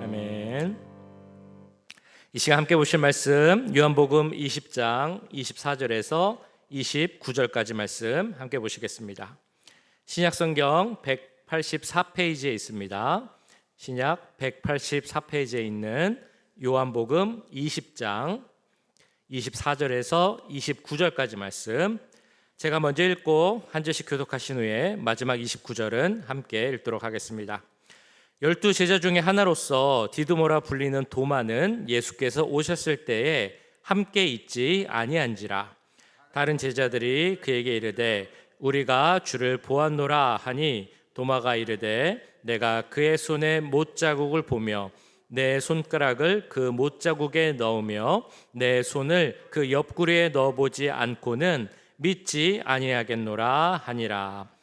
아멘. 이 시간 함께 보실 말씀 요한복음 20장 24절에서 29절까지 말씀 함께 보시겠습니다. 신약성경 184페이지에 있습니다. 신약 184페이지에 있는 요한복음 20장 24절에서 29절까지 말씀, 제가 먼저 읽고 한 절씩 교독하신 후에 마지막 29절은 함께 읽도록 하겠습니다. 12 제자 중에 하나로서 디두모라 불리는 도마는 예수께서 오셨을 때에 함께 있지 아니한지라. 다른 제자들이 그에게 이르되 우리가 주를 보았노라 하니 도마가 이르되 내가 그의 손에 못자국을 보며 내 손가락을 그 못자국에 넣으며 내 손을 그 옆구리에 넣어보지 않고는 믿지 아니하겠노라 하니라.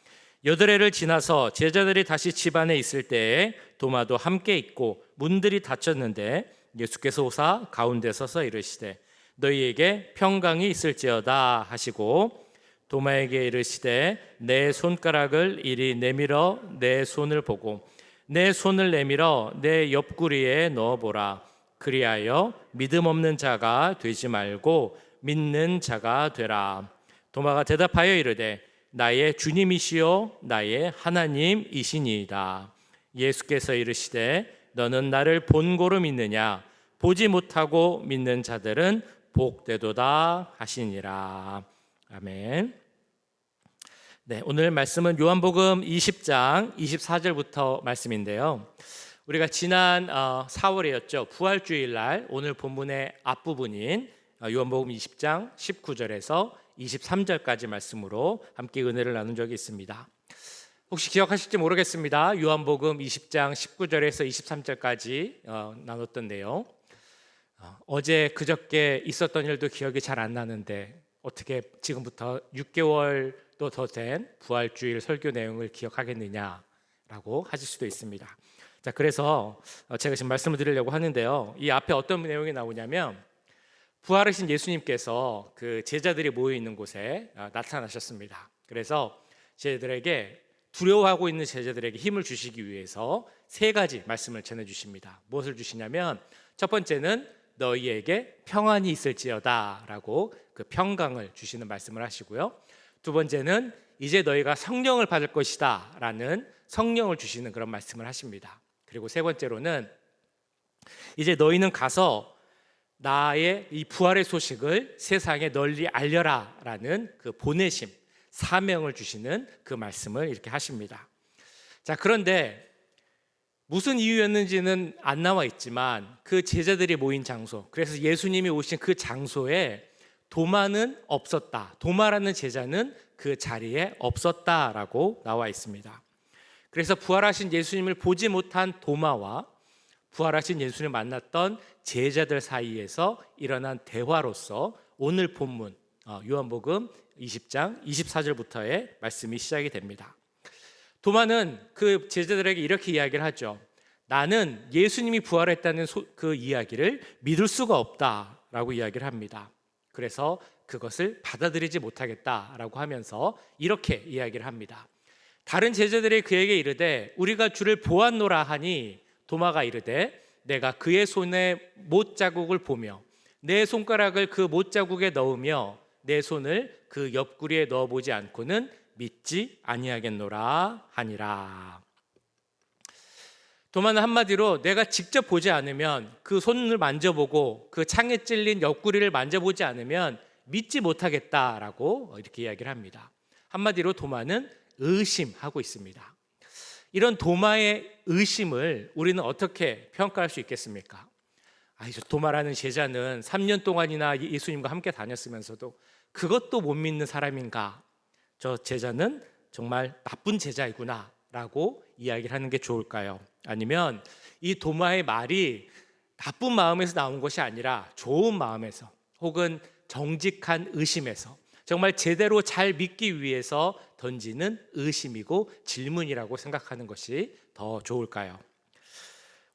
여드레를 지나서 제자들이 다시 집 안에 있을 때에 도마도 함께 있고 문들이 닫혔는데 예수께서 오사 가운데 서서 이르시되 너희에게 평강이 있을지어다 하시고 도마에게 이르시되 내 손가락을 이리 내밀어 내 손을 보고 내 손을 내밀어 내 옆구리에 넣어보라. 그리하여 믿음 없는 자가 되지 말고 믿는 자가 되라. 도마가 대답하여 이르되 나의 주님이시요 나의 하나님이시니이다. 예수께서 이르시되 너는 나를 본고로 믿느냐? 보지 못하고 믿는 자들은 복되도다 하시니라. 아멘. 네, 오늘 말씀은 요한복음 20장 24절부터 말씀인데요. 우리가 지난 4월이었죠. 부활주일날 오늘 본문의 앞부분인 요한복음 20장 19절에서 23절까지 말씀으로 함께 은혜를 나눈 적이 있습니다. 혹시 기억하실지 모르겠습니다. 요한복음 20장 19절에서 23절까지 나눴던 내용, 어제 그저께 있었던 일도 기억이 잘 안 나는데 어떻게 지금부터 6개월도 더 된 부활주일 설교 내용을 기억하겠느냐라고 하실 수도 있습니다. 자, 그래서 제가 지금 말씀을 드리려고 하는데요. 이 앞에 어떤 내용이 나오냐면 부활하신 예수님께서 그 제자들이 모여 있는 곳에 나타나셨습니다. 그래서 제자들에게, 두려워하고 있는 제자들에게 힘을 주시기 위해서 세 가지 말씀을 전해 주십니다. 무엇을 주시냐면 첫 번째는 너희에게 평안이 있을지어다 라고 그 평강을 주시는 말씀을 하시고요. 두 번째는 이제 너희가 성령을 받을 것이다 라는 성령을 주시는 그런 말씀을 하십니다. 그리고 세 번째로는 이제 너희는 가서 나의 이 부활의 소식을 세상에 널리 알려라 라는 그 보내심, 사명을 주시는 그 말씀을 이렇게 하십니다. 자, 그런데 무슨 이유였는지는 안 나와 있지만 그 제자들이 모인 장소, 그래서 예수님이 오신 그 장소에 도마는 없었다. 도마라는 제자는 그 자리에 없었다라고 나와 있습니다. 그래서 부활하신 예수님을 보지 못한 도마와 부활하신 예수님을 만났던 제자들 사이에서 일어난 대화로서 오늘 본문 요한복음 20장 24절부터의 말씀이 시작이 됩니다. 도마는 그 제자들에게 이렇게 이야기를 하죠. 나는 예수님이 부활했다는 그 이야기를 믿을 수가 없다라고 이야기를 합니다. 그래서 그것을 받아들이지 못하겠다라고 하면서 이렇게 이야기를 합니다. 다른 제자들이 그에게 이르되 우리가 주를 보았노라 하니 도마가 이르되 내가 그의 손에 못자국을 보며 내 손가락을 그 못자국에 넣으며 내 손을 그 옆구리에 넣어보지 않고는 믿지 아니하겠노라 하니라. 도마는 한마디로 내가 직접 보지 않으면, 그 손을 만져보고 그 창에 찔린 옆구리를 만져보지 않으면 믿지 못하겠다라고 이렇게 이야기를 합니다. 한마디로 도마는 의심하고 있습니다. 이런 도마의 의심을 우리는 어떻게 평가할 수 있겠습니까? 도마라는 제자는 3년 동안이나 예수님과 함께 다녔으면서도 그것도 못 믿는 사람인가? 저 제자는 정말 나쁜 제자이구나 라고 이야기를 하는 게 좋을까요? 아니면 이 도마의 말이 나쁜 마음에서 나온 것이 아니라 좋은 마음에서, 혹은 정직한 의심에서, 정말 제대로 잘 믿기 위해서 던지는 의심이고 질문이라고 생각하는 것이 더 좋을까요?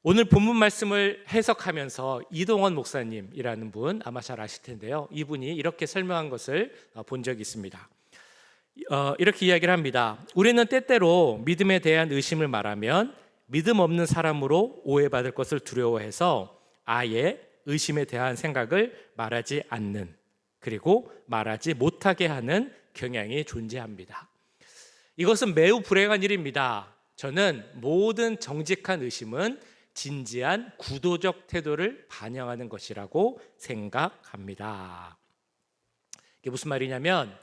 오늘 본문 말씀을 해석하면서 이동원 목사님이라는 분 아마 잘 아실 텐데요. 이분이 이렇게 설명한 것을 본 적이 있습니다. 이렇게 이야기를 합니다. 우리는 때때로 믿음에 대한 의심을 말하면 믿음 없는 사람으로 오해받을 것을 두려워해서 아예 의심에 대한 생각을 말하지 않는, 그리고 말하지 못하게 하는 경향이 존재합니다. 이것은 매우 불행한 일입니다. 저는 모든 정직한 의심은 진지한 구도적 태도를 반영하는 것이라고 생각합니다. 이게 무슨 말이냐면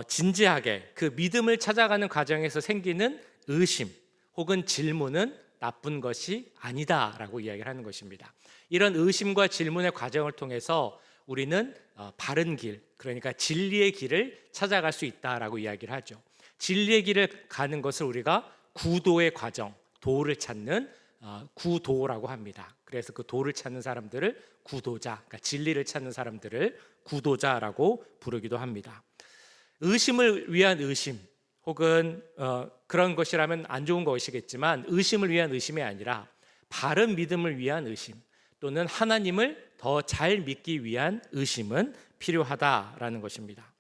진지하게 그 믿음을 찾아가는 과정에서 생기는 의심 혹은 질문은 나쁜 것이 아니다라고 이야기를 하는 것입니다. 이런 의심과 질문의 과정을 통해서 우리는 바른 길, 그러니까 진리의 길을 찾아갈 수 있다라고 이야기를 하죠. 진리의 길을 가는 것을 우리가 구도의 과정, 도를 찾는 구도라고 합니다. 그래서 그 도를 찾는 사람들을 구도자, 그러니까 진리를 찾는 사람들을 구도자라고 부르기도 합니다. 의심을 위한 의심 혹은 그런 것이라면 안 좋은 것이겠지만 의심을 위한 의심이 아니라 바른 믿음을 위한 의심 또는 하나님을 더 잘 믿기 위한 의심은 필요하다라는 것입니다.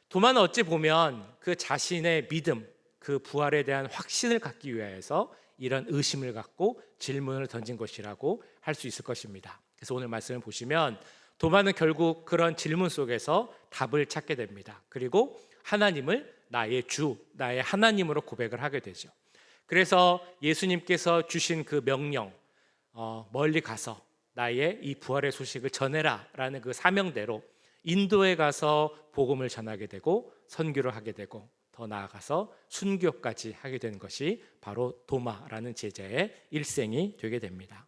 도마는 어찌 보면 그 자신의 믿음, 그 부활에 대한 확신을 갖기 위해서 이런 의심을 갖고 질문을 던진 것이라고 할 수 있을 것입니다. 그래서 오늘 말씀을 보시면 도마는 결국 그런 질문 속에서 답을 찾게 됩니다. 그리고 하나님을 나의 주, 나의 하나님으로 고백을 하게 되죠. 그래서 예수님께서 주신 그 명령, 멀리 가서 나의 이 부활의 소식을 전해라 라는 그 사명대로 인도에 가서 복음을 전하게 되고 선교를 하게 되고 더 나아가서 순교까지 하게 된 것이 바로 도마라는 제자의 일생이 되게 됩니다.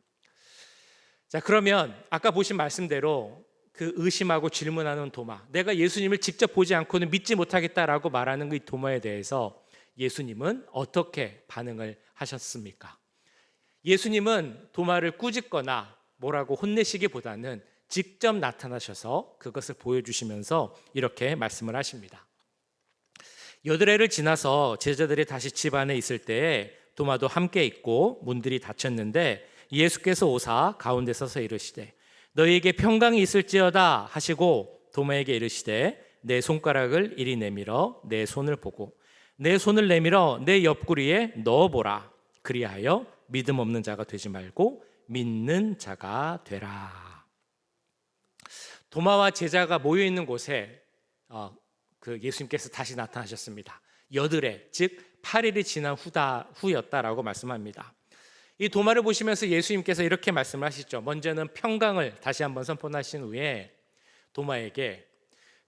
자, 그러면 아까 보신 말씀대로 그 의심하고 질문하는 도마, 내가 예수님을 직접 보지 않고는 믿지 못하겠다라고 말하는 그 도마에 대해서 예수님은 어떻게 반응을 하셨습니까? 예수님은 도마를 꾸짖거나 뭐라고 혼내시기보다는 직접 나타나셔서 그것을 보여주시면서 이렇게 말씀을 하십니다. 여드레를 지나서 제자들이 다시 집 안에 있을 때에 도마도 함께 있고 문들이 닫혔는데 예수께서 오사 가운데 서서 이르시되 너희에게 평강이 있을지어다 하시고 도마에게 이르시되 내 손가락을 이리 내밀어 내 손을 보고 내 손을 내밀어 내 옆구리에 넣어보라. 그리하여 믿음 없는 자가 되지 말고 믿는 자가 되라. 도마와 제자가 모여 있는 곳에 그 예수님께서 다시 나타나셨습니다. 여드레, 즉 8일이 지난 후였다라고 말씀합니다. 이 도마를 보시면서 예수님께서 이렇게 말씀을 하시죠. 먼저는 평강을 다시 한번 선포하신 후에 도마에게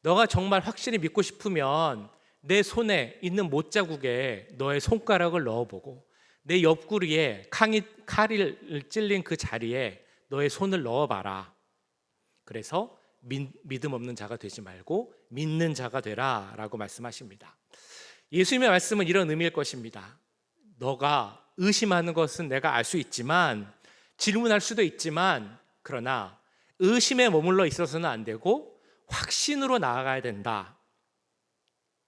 너가 정말 확실히 믿고 싶으면 내 손에 있는 못자국에 너의 손가락을 넣어보고 내 옆구리에 칼이 찔린 그 자리에 너의 손을 넣어봐라. 그래서 믿음 없는 자가 되지 말고 믿는 자가 되라 라고 말씀하십니다. 예수님의 말씀은 이런 의미일 것입니다. 너가 의심하는 것은 내가 알 수 있지만 질문할 수도 있지만 그러나 의심에 머물러 있어서는 안 되고 확신으로 나아가야 된다.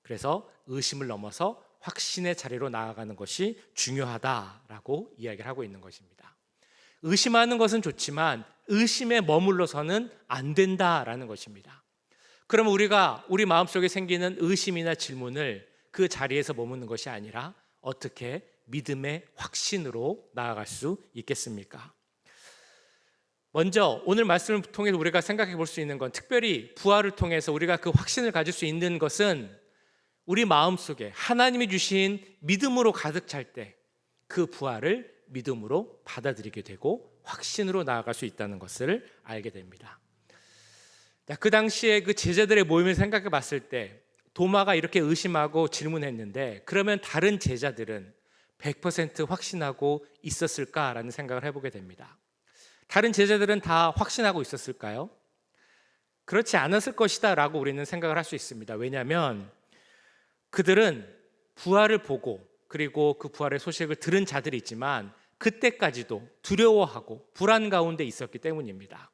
그래서 의심을 넘어서 확신의 자리로 나아가는 것이 중요하다라고 이야기를 하고 있는 것입니다. 의심하는 것은 좋지만 의심에 머물러서는 안 된다라는 것입니다. 그러면 우리 마음속에 생기는 의심이나 질문을 그 자리에서 머무는 것이 아니라 어떻게 믿음의 확신으로 나아갈 수 있겠습니까? 먼저 오늘 말씀을 통해서 우리가 생각해 볼 수 있는 건 특별히 부활을 통해서 우리가 그 확신을 가질 수 있는 것은 우리 마음속에 하나님이 주신 믿음으로 가득 찰 때 그 부활을 믿음으로 받아들이게 되고 확신으로 나아갈 수 있다는 것을 알게 됩니다. 그 당시에 그 제자들의 모임을 생각해 봤을 때 도마가 이렇게 의심하고 질문했는데 그러면 다른 제자들은 100% 확신하고 있었을까라는 생각을 해보게 됩니다. 다른 제자들은 다 확신하고 있었을까요? 그렇지 않았을 것이다 라고 우리는 생각을 할 수 있습니다. 왜냐하면 그들은 부활을 보고 그리고 그 부활의 소식을 들은 자들이 있지만 그때까지도 두려워하고 불안 가운데 있었기 때문입니다.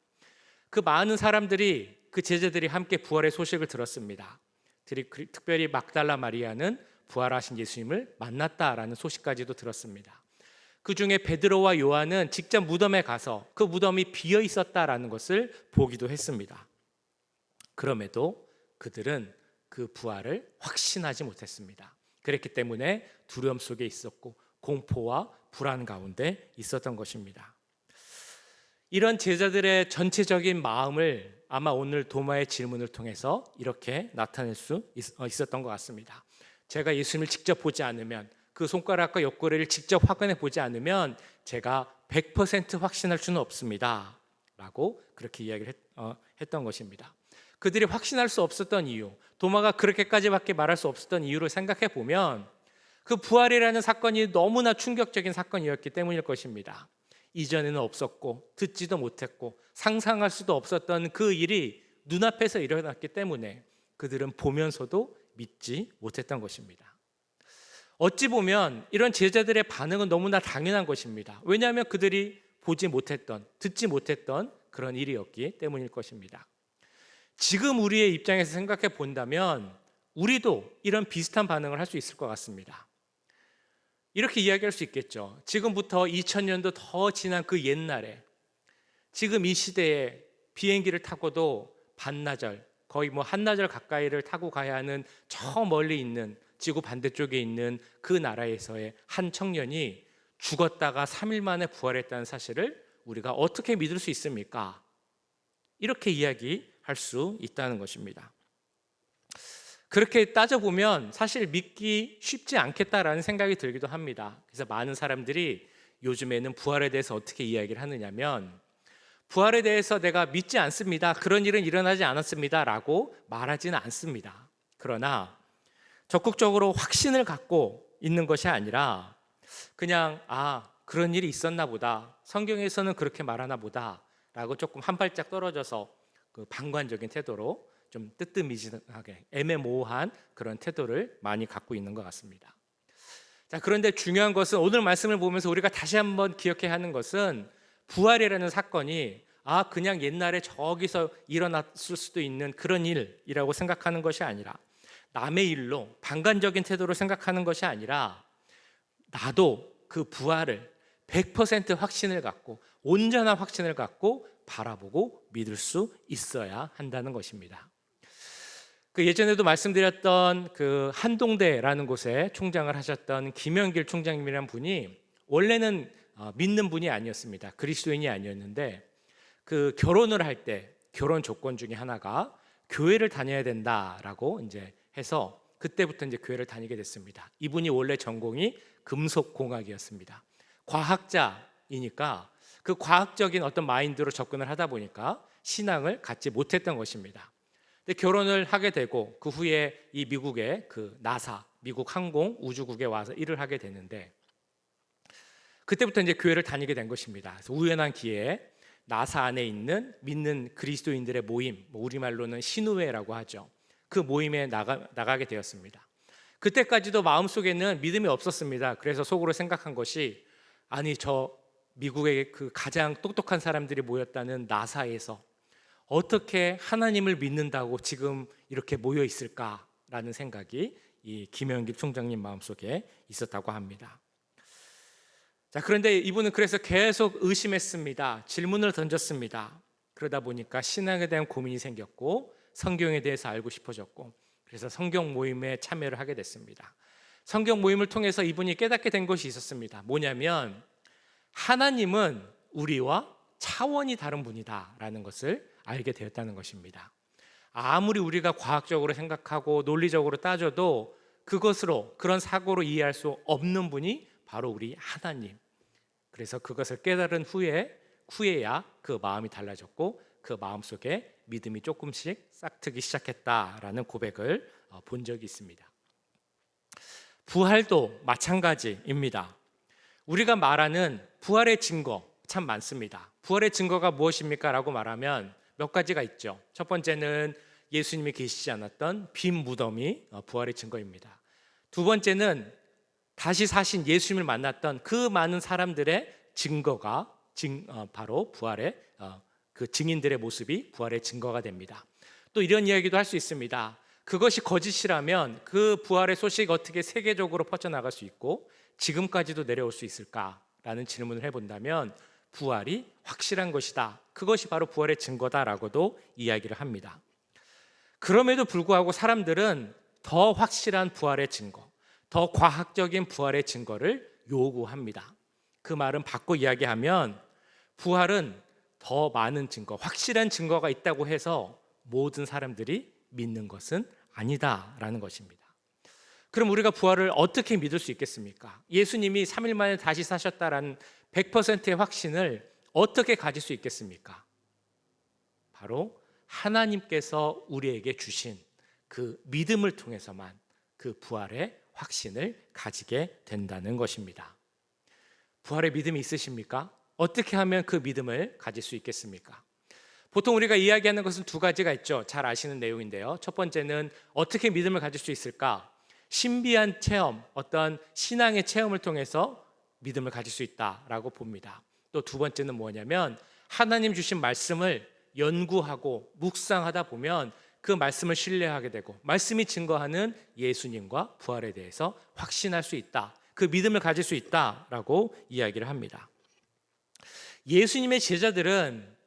그 많은 사람들이 그 제자들이 함께 부활의 소식을 들었습니다. 특별히 막달라 마리아는 부활하신 예수님을 만났다라는 소식까지도 들었습니다. 그 중에 베드로와 요한은 직접 무덤에 가서 그 무덤이 비어 있었다라는 것을 보기도 했습니다. 그럼에도 그들은 그 부활을 확신하지 못했습니다. 그랬기 때문에 두려움 속에 있었고 공포와 불안 가운데 있었던 것입니다. 이런 제자들의 전체적인 마음을 아마 오늘 도마의 질문을 통해서 이렇게 나타낼 수 있었던 것 같습니다. 제가 예수님을 직접 보지 않으면, 그 손가락과 옆구리를 직접 확인해 보지 않으면 제가 100% 확신할 수는 없습니다 라고 그렇게 이야기를 했던 것입니다. 그들이 확신할 수 없었던 이유, 도마가 그렇게까지밖에 말할 수 없었던 이유를 생각해 보면 그 부활이라는 사건이 너무나 충격적인 사건이었기 때문일 것입니다. 이전에는 없었고 듣지도 못했고 상상할 수도 없었던 그 일이 눈앞에서 일어났기 때문에 그들은 보면서도 믿지 못했던 것입니다. 어찌 보면 이런 제자들의 반응은 너무나 당연한 것입니다. 왜냐하면 그들이 보지 못했던, 듣지 못했던 그런 일이었기 때문일 것입니다. 지금 우리의 입장에서 생각해 본다면 우리도 이런 비슷한 반응을 할 수 있을 것 같습니다. 이렇게 이야기할 수 있겠죠. 지금부터 2000년도 더 지난 그 옛날에, 지금 이 시대에 비행기를 타고도 반나절, 거의 한나절 가까이를 타고 가야 하는 저 멀리 있는 지구 반대쪽에 있는 그 나라에서의 한 청년이 죽었다가 3일 만에 부활했다는 사실을 우리가 어떻게 믿을 수 있습니까? 이렇게 이야기할 수 있다는 것입니다. 그렇게 따져보면 사실 믿기 쉽지 않겠다라는 생각이 들기도 합니다. 그래서 많은 사람들이 요즘에는 부활에 대해서 어떻게 이야기를 하느냐면, 부활에 대해서 내가 믿지 않습니다, 그런 일은 일어나지 않았습니다 라고 말하지는 않습니다. 그러나 적극적으로 확신을 갖고 있는 것이 아니라 그냥 그런 일이 있었나 보다, 성경에서는 그렇게 말하나 보다 라고 조금 한 발짝 떨어져서 그 방관적인 태도로 좀 뜨뜻미지하게 애매모호한 그런 태도를 많이 갖고 있는 것 같습니다. 자, 그런데 중요한 것은 오늘 말씀을 보면서 우리가 다시 한번 기억해야 하는 것은 부활이라는 사건이 그냥 옛날에 저기서 일어났을 수도 있는 그런 일이라고 생각하는 것이 아니라, 남의 일로 방관적인 태도로 생각하는 것이 아니라, 나도 그 부활을 100% 확신을 갖고 온전한 확신을 갖고 바라보고 믿을 수 있어야 한다는 것입니다. 그 예전에도 말씀드렸던 그 한동대라는 곳에 총장을 하셨던 김영길 총장님이라는 분이 원래는 믿는 분이 아니었습니다. 그리스도인이 아니었는데, 그 결혼을 할 때 결혼 조건 중에 하나가 교회를 다녀야 된다라고 이제 해서 그때부터 이제 교회를 다니게 됐습니다. 이분이 원래 전공이 금속공학이었습니다. 과학자이니까 그 과학적인 어떤 마인드로 접근을 하다 보니까 신앙을 갖지 못했던 것입니다. 근데 결혼을 하게 되고 그 후에 이 미국의 그 나사, 미국 항공 우주국에 와서 일을 하게 되는데, 그때부터 이제 교회를 다니게 된 것입니다. 그래서 우연한 기회에 나사 안에 있는 믿는 그리스도인들의 모임, 우리말로는 신우회라고 하죠. 그 모임에 나가게 되었습니다. 그때까지도 마음속에는 믿음이 없었습니다. 그래서 속으로 생각한 것이, 저 미국의 그 가장 똑똑한 사람들이 모였다는 나사에서 어떻게 하나님을 믿는다고 지금 이렇게 모여 있을까라는 생각이 이 김영길 총장님 마음속에 있었다고 합니다. 자, 그런데 이분은 그래서 계속 의심했습니다. 질문을 던졌습니다. 그러다 보니까 신앙에 대한 고민이 생겼고 성경에 대해서 알고 싶어졌고, 그래서 성경 모임에 참여를 하게 됐습니다. 성경 모임을 통해서 이분이 깨닫게 된 것이 있었습니다. 뭐냐면, 하나님은 우리와 차원이 다른 분이다라는 것을 알게 되었다는 것입니다. 아무리 우리가 과학적으로 생각하고 논리적으로 따져도 그것으로, 그런 사고로 이해할 수 없는 분이 바로 우리 하나님. 그래서 그것을 깨달은 후에야 그 마음이 달라졌고 그 마음속에 믿음이 조금씩 싹트기 시작했다라는 고백을 본 적이 있습니다. 부활도 마찬가지입니다. 우리가 말하는 부활의 증거 참 많습니다. 부활의 증거가 무엇입니까? 라고 말하면 몇 가지가 있죠. 첫 번째는 예수님이 계시지 않았던 빈 무덤이 부활의 증거입니다. 두 번째는 다시 사신 예수님을 만났던 그 많은 사람들의 증거가 바로 부활의 그 증인들의 모습이 부활의 증거가 됩니다. 또 이런 이야기도 할 수 있습니다. 그것이 거짓이라면 그 부활의 소식이 어떻게 세계적으로 퍼져나갈 수 있고 지금까지도 내려올 수 있을까라는 질문을 해본다면 부활이 확실한 것이다, 그것이 바로 부활의 증거다라고도 이야기를 합니다. 그럼에도 불구하고 사람들은 더 확실한 부활의 증거, 더 과학적인 부활의 증거를 요구합니다. 그 말은 바꿔 이야기하면 부활은 더 많은 증거, 확실한 증거가 있다고 해서 모든 사람들이 믿는 것은 아니다라는 것입니다. 그럼 우리가 부활을 어떻게 믿을 수 있겠습니까? 예수님이 3일 만에 다시 사셨다라는 100%의 확신을 어떻게 가질 수 있겠습니까? 바로 하나님께서 우리에게 주신 그 믿음을 통해서만 그 부활의 확신을 가지게 된다는 것입니다. 부활의 믿음이 있으십니까? 어떻게 하면 그 믿음을 가질 수 있겠습니까? 보통 우리가 이야기하는 것은 두 가지가 있죠. 잘 아시는 내용인데요. 첫 번째는 어떻게 믿음을 가질 수 있을까? 신비한 체험, 어떤 신앙의 체험을 통해서 믿음을 가질 수 있다라고 봅니다. 또 두 번째는 뭐냐면 하나님 주신 말씀을 연구하고 묵상하다 보면 그 말씀을 신뢰하게 되고 말씀이 증거하는 예수님과 부활에 대해서 확신할 수 있다. 그 믿음을 가질 수 있다라고 이야기를 합니다. 예수님의 제자들은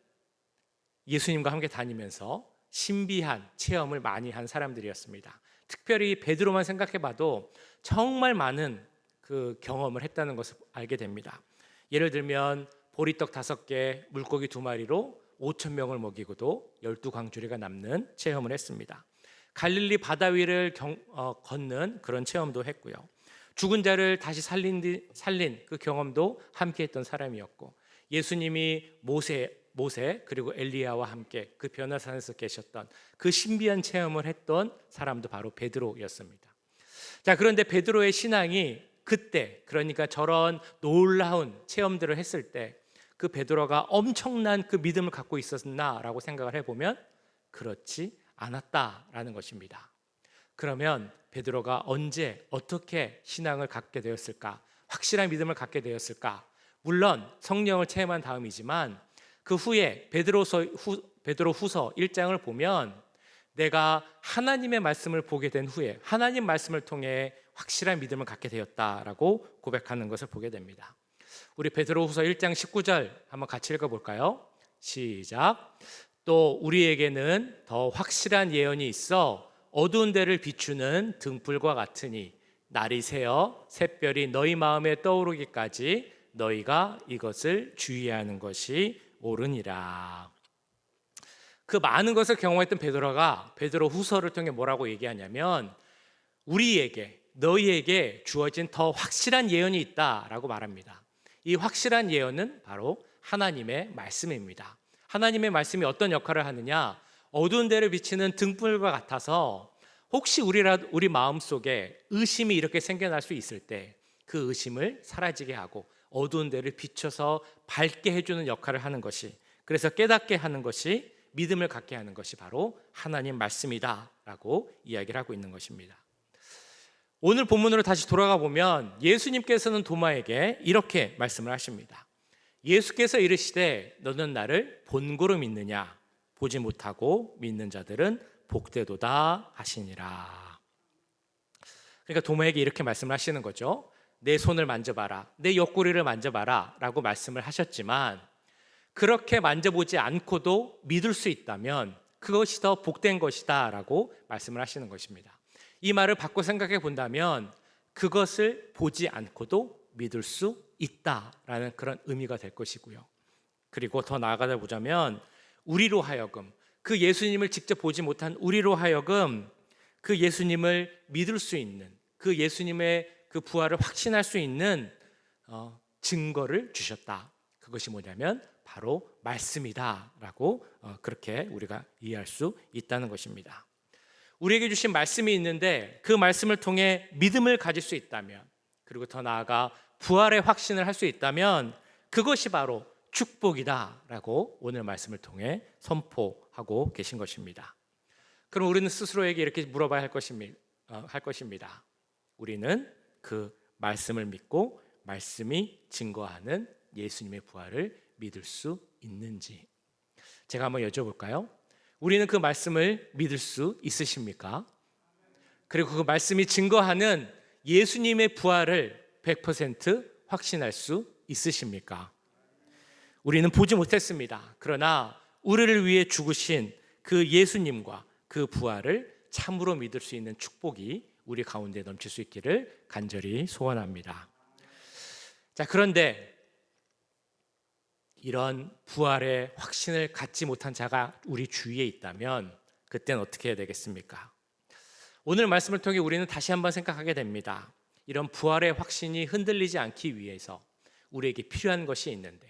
예수님과 함께 다니면서 신비한 체험을 많이 한 사람들이었습니다. 특별히 베드로만 생각해 봐도 정말 많은 그 경험을 했다는 것을 알게 됩니다. 예를 들면 보리떡 5개, 물고기 2마리로 5,000명을 먹이고도 12광주리가 남는 체험을 했습니다. 갈릴리 바다 위를 걷는 그런 체험도 했고요. 죽은 자를 다시 살린 그 경험도 함께 했던 사람이었고, 예수님이 모세 그리고 엘리야와 함께 그 변화산에서 계셨던 그 신비한 체험을 했던 사람도 바로 베드로였습니다. 자, 그런데 베드로의 신앙이 그때, 그러니까 저런 놀라운 체험들을 했을 때 그 베드로가 엄청난 그 믿음을 갖고 있었나라고 생각을 해보면 그렇지 않았다라는 것입니다. 그러면 베드로가 언제 어떻게 신앙을 갖게 되었을까? 확실한 믿음을 갖게 되었을까? 물론 성령을 체험한 다음이지만 그 후에 베드로후서 1장을 보면 내가 하나님의 말씀을 보게 된 후에 하나님 말씀을 통해 확실한 믿음을 갖게 되었다라고 고백하는 것을 보게 됩니다. 우리 베드로후서 1장 19절 한번 같이 읽어볼까요? 시작. 또 우리에게는 더 확실한 예언이 있어 어두운 데를 비추는 등불과 같으니 날이 새어 샛별이 너희 마음에 떠오르기까지 너희가 이것을 주의하는 것이 옳으니라. 그 많은 것을 경험했던 베드로가 베드로 후서를 통해 뭐라고 얘기하냐면 우리에게 너희에게 주어진 더 확실한 예언이 있다라고 말합니다. 이 확실한 예언은 바로 하나님의 말씀입니다. 하나님의 말씀이 어떤 역할을 하느냐? 어두운 데를 비치는 등불과 같아서 혹시 우리 마음속에 의심이 이렇게 생겨날 수 있을 때 그 의심을 사라지게 하고 어두운 데를 비춰서 밝게 해주는 역할을 하는 것이, 그래서 깨닫게 하는 것이, 믿음을 갖게 하는 것이 바로 하나님 말씀이다라고 이야기를 하고 있는 것입니다. 오늘 본문으로 다시 돌아가 보면 예수님께서는 도마에게 이렇게 말씀을 하십니다. 예수께서 이르시되 너는 나를 본고로 믿느냐? 보지 못하고 믿는 자들은 복되도다 하시니라. 그러니까 도마에게 이렇게 말씀을 하시는 거죠. 내 손을 만져봐라, 내 옆구리를 만져봐라 라고 말씀을 하셨지만 그렇게 만져보지 않고도 믿을 수 있다면 그것이 더 복된 것이다 라고 말씀을 하시는 것입니다. 이 말을 바꿔 생각해 본다면 그것을 보지 않고도 믿을 수 있다라는 그런 의미가 될 것이고요. 그리고 더 나아가다 보자면 우리로 하여금, 그 예수님을 직접 보지 못한 우리로 하여금 그 예수님을 믿을 수 있는, 그 예수님의 그 부활을 확신할 수 있는 증거를 주셨다. 그것이 뭐냐면 바로 말씀이다라고 그렇게 우리가 이해할 수 있다는 것입니다. 우리에게 주신 말씀이 있는데 그 말씀을 통해 믿음을 가질 수 있다면, 그리고 더 나아가 부활의 확신을 할 수 있다면 그것이 바로 축복이다라고 오늘 말씀을 통해 선포하고 계신 것입니다. 그럼 우리는 스스로에게 이렇게 물어봐야 할 것입니다. 우리는 그 말씀을 믿고 말씀이 증거하는 예수님의 부활을 믿을 수 있는지. 제가 한번 여쭤볼까요? 우리는 그 말씀을 믿을 수 있으십니까? 그리고 그 말씀이 증거하는 예수님의 부활을 100% 확신할 수 있으십니까? 우리는 보지 못했습니다. 그러나 우리를 위해 죽으신 그 예수님과 그 부활을 참으로 믿을 수 있는 축복이 우리 가운데 넘칠 수 있기를 간절히 소원합니다. 자, 그런데 이런 부활의 확신을 갖지 못한 자가 우리 주위에 있다면 그때는 어떻게 해야 되겠습니까? 오늘 말씀을 통해 우리는 다시 한번 생각하게 됩니다. 이런 부활의 확신이 흔들리지 않기 위해서 우리에게 필요한 것이 있는데,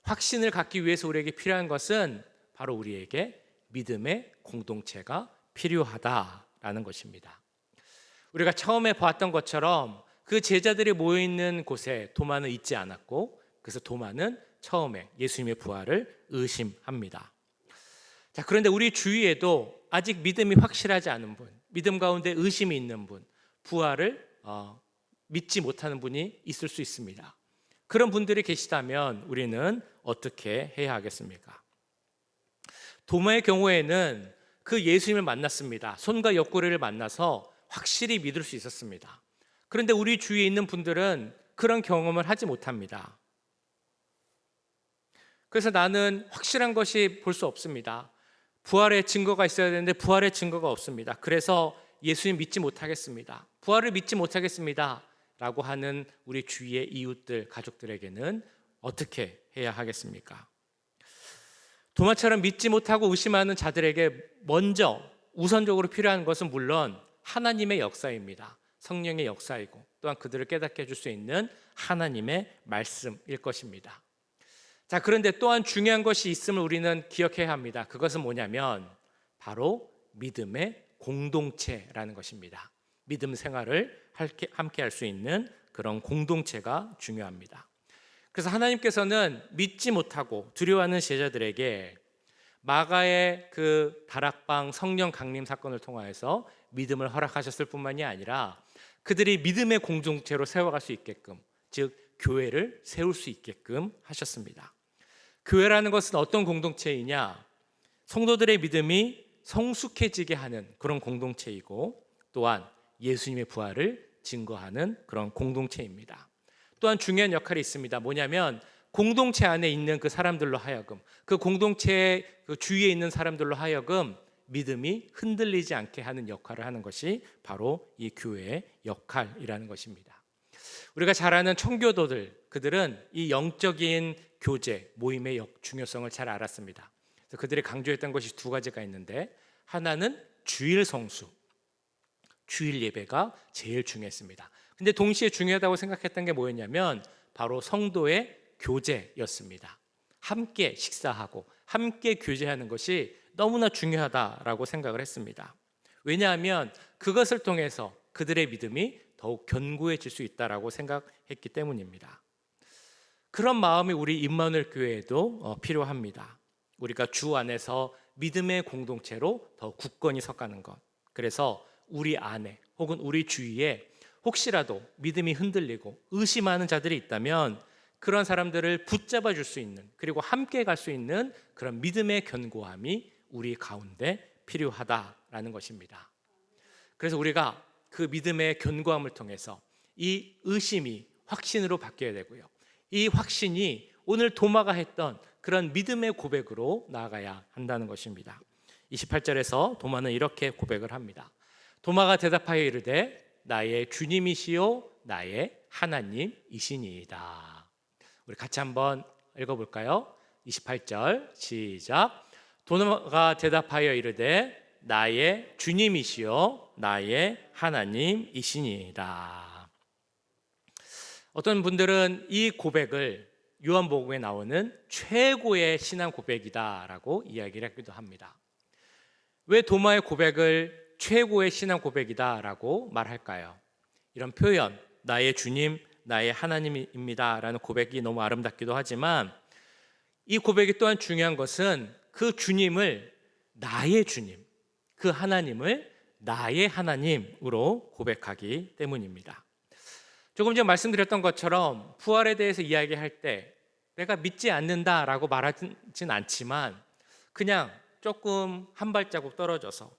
확신을 갖기 위해서 우리에게 필요한 것은 바로 우리에게 믿음의 공동체가 필요하다라는 것입니다. 우리가 처음에 보았던 것처럼 그 제자들이 모여 있는 곳에 도마는 있지 않았고, 그래서 도마는 처음에 예수님의 부활을 의심합니다. 자, 그런데 우리 주위에도 아직 믿음이 확실하지 않은 분, 믿음 가운데 의심이 있는 분, 부활을 믿지 못하는 분이 있을 수 있습니다. 그런 분들이 계시다면 우리는 어떻게 해야 하겠습니까? 도마의 경우에는 그 예수님을 만났습니다. 손과 옆구리를 만나서 확실히 믿을 수 있었습니다. 그런데 우리 주위에 있는 분들은 그런 경험을 하지 못합니다. 그래서 나는 확실한 것이 볼 수 없습니다. 부활의 증거가 있어야 되는데 부활의 증거가 없습니다. 그래서 예수님 믿지 못하겠습니다. 부활을 믿지 못하겠습니다. 라고 하는 우리 주위의 이웃들, 가족들에게는 어떻게 해야 하겠습니까? 도마처럼 믿지 못하고 의심하는 자들에게 먼저 우선적으로 필요한 것은 물론 하나님의 역사입니다. 성령의 역사이고 또한 그들을 깨닫게 해줄 수 있는 하나님의 말씀일 것입니다. 자, 그런데 또한 중요한 것이 있음을 우리는 기억해야 합니다. 그것은 뭐냐면 바로 믿음의 공동체라는 것입니다. 믿음 생활을 함께 할 수 있는 그런 공동체가 중요합니다. 그래서 하나님께서는 믿지 못하고 두려워하는 제자들에게 마가의 그 다락방 성령 강림 사건을 통하여서 믿음을 허락하셨을 뿐만이 아니라 그들이 믿음의 공동체로 세워갈 수 있게끔, 즉 교회를 세울 수 있게끔 하셨습니다. 교회라는 것은 어떤 공동체이냐? 성도들의 믿음이 성숙해지게 하는 그런 공동체이고, 또한 예수님의 부활을 증거하는 그런 공동체입니다. 또한 중요한 역할이 있습니다. 뭐냐면 공동체 안에 있는 그 사람들로 하여금, 그 공동체의 그 주위에 있는 사람들로 하여금 믿음이 흔들리지 않게 하는 역할을 하는 것이 바로 이 교회의 역할이라는 것입니다. 우리가 잘 아는 청교도들, 그들은 이 영적인 교제, 모임의 중요성을 잘 알았습니다. 그래서 그들이 강조했던 것이 두 가지가 있는데, 하나는 주일 성수, 주일 예배가 제일 중요했습니다. 근데 동시에 중요하다고 생각했던 게 뭐였냐면 바로 성도의 교제였습니다. 함께 식사하고 함께 교제하는 것이 너무나 중요하다라고 생각을 했습니다. 왜냐하면 그것을 통해서 그들의 믿음이 더욱 견고해질 수 있다라고 생각했기 때문입니다. 그런 마음이 우리 임마누엘 교회에도 필요합니다. 우리가 주 안에서 믿음의 공동체로 더 굳건히 서가는 것. 그래서 우리 안에 혹은 우리 주위에 혹시라도 믿음이 흔들리고 의심하는 자들이 있다면 그런 사람들을 붙잡아 줄 수 있는, 그리고 함께 갈 수 있는 그런 믿음의 견고함이 우리 가운데 필요하다라는 것입니다. 그래서 우리가 그 믿음의 견고함을 통해서 이 의심이 확신으로 바뀌어야 되고요, 이 확신이 오늘 도마가 했던 그런 믿음의 고백으로 나아가야 한다는 것입니다. 28절에서 도마는 이렇게 고백을 합니다. 도마가 대답하여 이르되 나의 주님이시요 나의 하나님이시니이다. 우리 같이 한번 읽어볼까요? 28절 시작. 도마가 대답하여 이르되 나의 주님이시요 나의 하나님이시니이다. 어떤 분들은 이 고백을 요한복음에 나오는 최고의 신앙 고백이다라고 이야기를 하기도 합니다. 왜 도마의 고백을 최고의 신앙 고백이다라고 말할까요? 이런 표현, 나의 주님, 나의 하나님입니다 라는 고백이 너무 아름답기도 하지만 이 고백이 또한 중요한 것은 그 주님을 나의 주님, 그 하나님을 나의 하나님으로 고백하기 때문입니다. 조금 전 말씀드렸던 것처럼 부활에 대해서 이야기할 때 내가 믿지 않는다라고 말하진 않지만 그냥 조금 한 발자국 떨어져서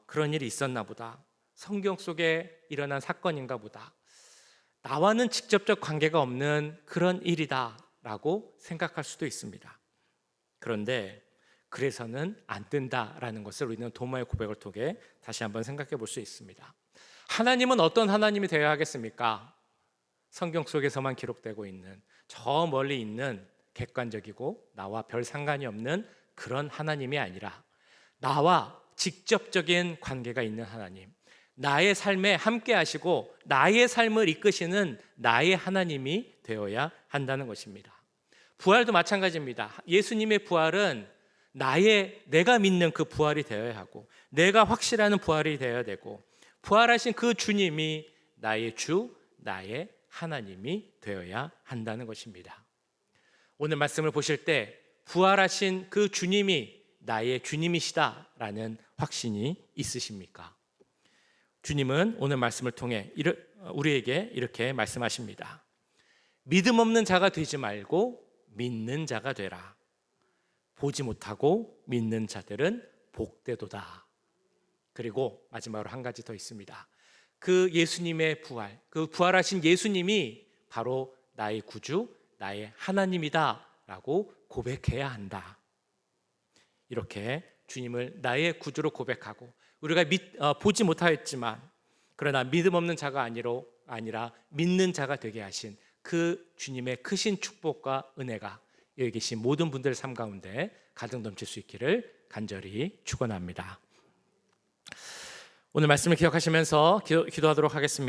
그런 일이 있었나 보다, 성경 속에 일어난 사건인가 보다, 나와는 직접적 관계가 없는 그런 일이다 라고 생각할 수도 있습니다. 그런데 그래서는 안 된다라는 것을 우리는 도마의 고백을 통해 다시 한번 생각해 볼 수 있습니다. 하나님은 어떤 하나님이 되어야 하겠습니까? 성경 속에서만 기록되고 있는 저 멀리 있는 객관적이고 나와 별 상관이 없는 그런 하나님이 아니라 나와 직접적인 관계가 있는 하나님, 나의 삶에 함께 하시고 나의 삶을 이끄시는 나의 하나님이 되어야 한다는 것입니다. 부활도 마찬가지입니다. 예수님의 부활은 내가 믿는 그 부활이 되어야 하고 내가 확실하는 부활이 되어야 되고 부활하신 그 주님이 나의 주, 나의 하나님이 되어야 한다는 것입니다. 오늘 말씀을 보실 때 부활하신 그 주님이 나의 주님이시다라는 확신이 있으십니까? 주님은 오늘 말씀을 통해 우리에게 이렇게 말씀하십니다. 믿음 없는 자가 되지 말고 믿는 자가 되라. 보지 못하고 믿는 자들은 복되도다. 그리고 마지막으로 한 가지 더 있습니다. 그 예수님의 부활, 그 부활하신 예수님이 바로 나의 구주, 나의 하나님이다 라고 고백해야 한다. 이렇게 주님을 나의 구주로 고백하고 우리가 보지 못하였지만 그러나 믿음 없는 자가 아니라 믿는 자가 되게 하신 그 주님의 크신 축복과 은혜가 여기 계신 모든 분들 삶 가운데 가득 넘칠 수 있기를 간절히 축원합니다. 오늘 말씀을 기억하시면서 기도하도록 하겠습니다.